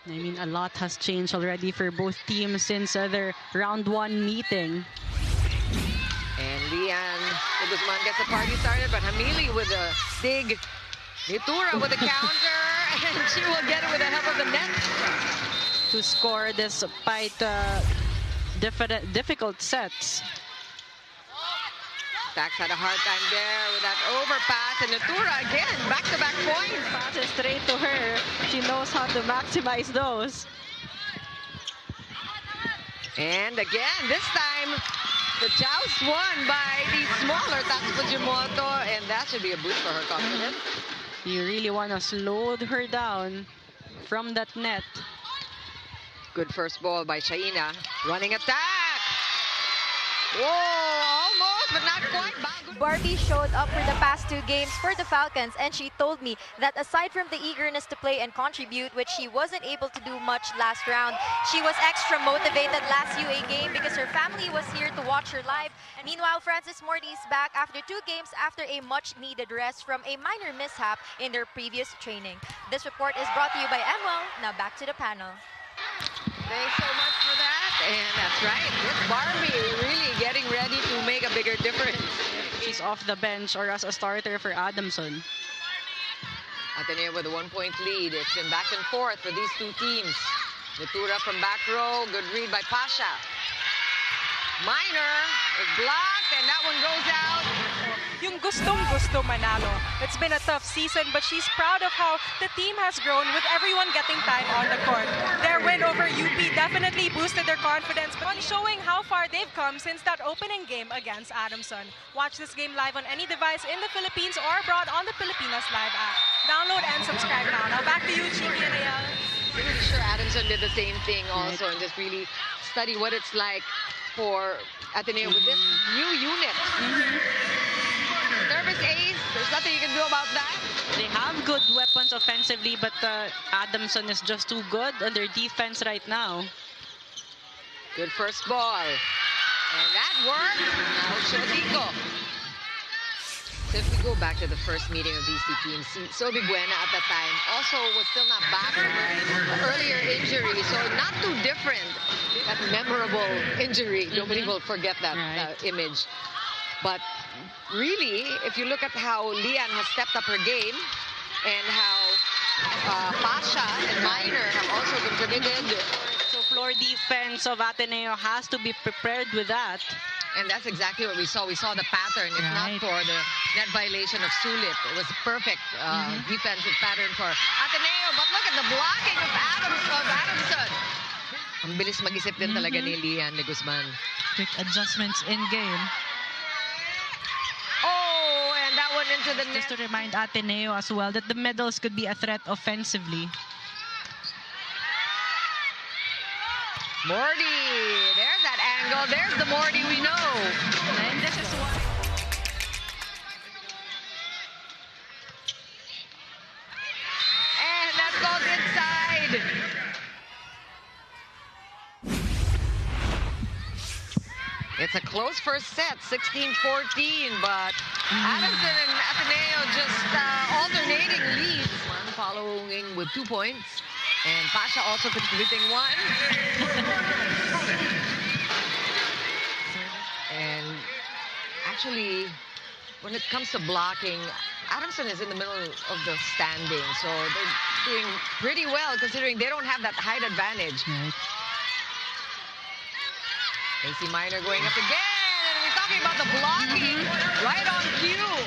I mean, a lot has changed already for both teams since their round 1 meeting. And Lian de Guzman gets the party started, but Hamili with a dig. Nitura with a counter, and she will get it with the help of the net. To score despite difficult sets. Dax had a hard time there with that overpass, and Nitura again, back-to-back points. Passes straight to her. She knows how to maximize those. And again, this time, the joust won by the smaller Tax Fujimoto, and that should be a boost for her confidence. You really want to slow her down from that net. Good first ball by Shaina. Running attack! Whoa, almost, but not quite. Barbie showed up for the past 2 games for the Falcons, and she told me that aside from the eagerness to play and contribute, which she wasn't able to do much last round, she was extra motivated last UA game because her family was here to watch her live. Meanwhile, Francis Morty is back after 2 games after a much-needed rest from a minor mishap in their previous training. This report is brought to you by ML. Now back to the panel. Thanks so much for that. And that's right. This Barbie really getting ready to make a bigger difference. She's off the bench or as a starter for Adamson. Ateneo with a 1-point lead. It's been back and forth for these 2 teams. Nitura from back row. Good read by Pasha. Minor is blocked, and that one goes out. Yung gustong-gusto manalo. It's been a tough season, but she's proud of how the team has grown with everyone getting time on the court. Their win over UP definitely boosted their confidence, but showing how far they've come since that opening game against Adamson. Watch this game live on any device in the Philippines or abroad on the Filipinas Live app. Download and subscribe now. Now back to you, Chiki and Ayal. I'm pretty sure Adamson did the same thing also, and just really study what it's like for Ateneo with this new unit. Service ace, there's nothing you can do about that. They have good weapons offensively, but Adamson is just too good on their defense right now. Good first ball. And that worked. Now Shodico. So if we go back to the first meeting of these 2 teams, Sobi Buena at that time also was still not back from an earlier injury, so not too different. That memorable injury, nobody will forget that image. But really, if you look at how Lian has stepped up her game and how Pasha and Minor have also contributed. So floor defense of Ateneo has to be prepared with that. And that's exactly what we saw. We saw the pattern. If not for the net violation of Sulit, it was a perfect defensive pattern for Ateneo. But look at the blocking of Adamson. Ang bilis mag-isip din talaga ni Lian de Guzman. Quick adjustments in game. Oh, and that one into the net. Just to remind Ateneo as well that the medals could be a threat offensively. Morty, there's that angle. There's the Morty we know. And this is one. And that goes inside. It's a close first set, 16-14, but Adamson and Ateneo just alternating leads. One following with 2 points. And Pasha also contributing 1. And actually, when it comes to blocking, Adamson is in the middle of the standing. So they're doing pretty well considering they don't have that height advantage. Right. AC Minor going up again. And we're talking about the blocking right on cue.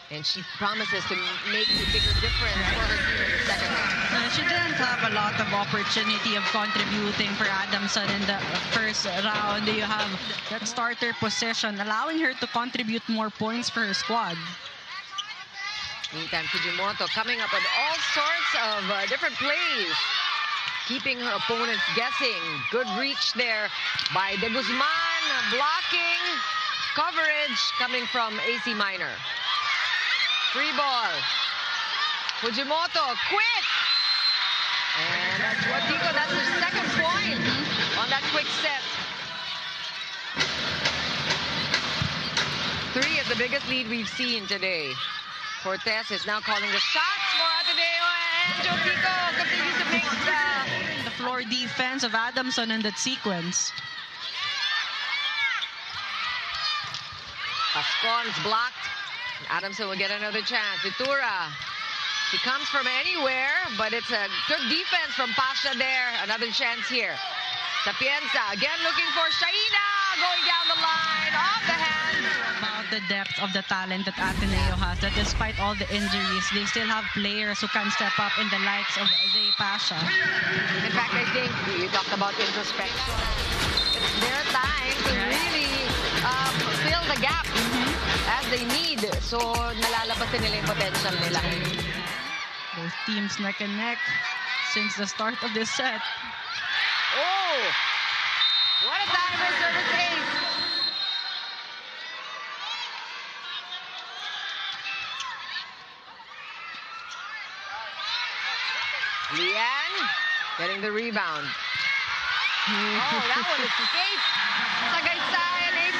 And she promises to make a bigger difference for her team in the second round. She didn't have a lot of opportunity of contributing for Adamson in the first round. You have that starter position, allowing her to contribute more points for her squad. Meantime, Fujimoto coming up with all sorts of different plays, keeping her opponents guessing. Good reach there by De Guzman, blocking, coverage coming from AC Minor. Free ball. Fujimoto, quick! And that's Watico, that's her second point on that quick set. 3 is the biggest lead we've seen today. Cortez is now calling the shots for Ateneo, and Jopico continues to make defense of Adamson in that sequence. Pascon's blocked. Adamson will get another chance. Itura. She comes from anywhere, but it's a good defense from Pasha there. Another chance here. Sapienza again looking for Shaina. Going down the line. Off the hand. About the depth of the talent that Ateneo has, that despite all the injuries, they still have players who can step up in the likes of Zay Pasha. In fact, I think you talked about introspection. It's their time to really fill the gap as they need. So, nalalabas nila yung potential nila. Both teams neck and neck since the start of this set. Oh! What a timer service ace! Lian getting the rebound. Oh, that one escaped. Sagaysayan, AC